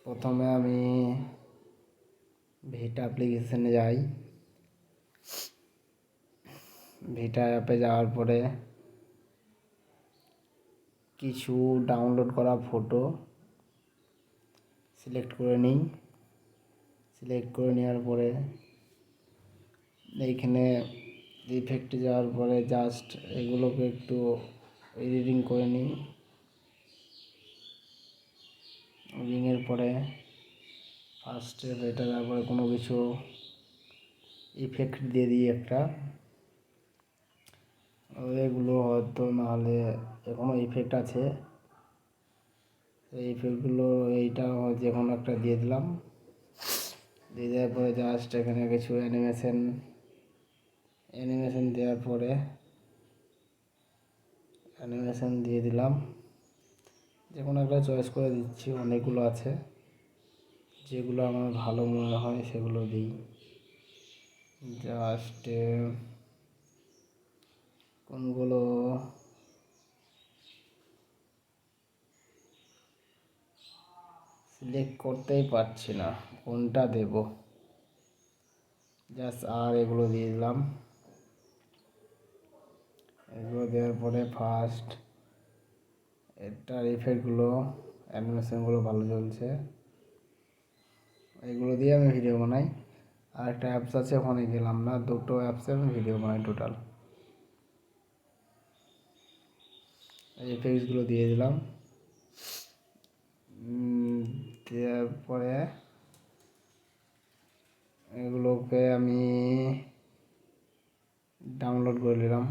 প্রথমে আমি ভিটা অ্যাপ্লিকেশনে যাই। ভিটা অ্যাপে যাওয়ার পরে কিছু ডাউনলোড করা ফটো সিলেক্ট করে নিই। সিলেক্ট করে নেওয়ার পরে এইখানে ইফেক্টে যাওয়ার পরে জাস্ট এগুলোকে একটু এডিটিং করে নিই। এডিটিংয়ের পরে ফার্স্টে এটা তারপরে কোনো কিছু ইফেক্ট দিয়ে দিই একটা। এগুলো হয়তো নাহলে এখনও ইফেক্ট আছে, এই ইফেক্টগুলো এইটা যে কোনো একটা দিয়ে দিলাম। দিয়ে দেওয়ার পরে জাস্ট এখানে কিছু অ্যানিমেশন দেওয়ার পরে অ্যানিমেশন দিয়ে দিলাম। যে কোনো একটা চয়েস করে দিচ্ছি, অনেকগুলো আছে, যেগুলো আমার ভালো মনে হয় সেগুলো দিই। জাস্ট কোনগুলো সিলেক্ট করতেই পারছি না কোনটা দেব। জাস্ট আর এগুলো দিয়ে দিলাম। এগুলো দেওয়ার পরে ফার্স্ট এটার ইফেক্টগুলো অ্যানিমেশনগুলো ভালো চলছে, এগুলো দিয়ে আমি ভিডিও বানাই। আর একটা অ্যাপস আছে, ওখানে গেলাম না, দুটো অ্যাপসে আমি ভিডিও বানাই টোটাল। এই ইফেক্টসগুলো দিয়ে দিলাম। দেওয়ার পরে এগুলোকে আমি ডাউনলোড করে নিলাম।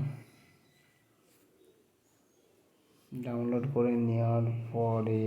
ডাউনলোড করে নেওয়ার পরে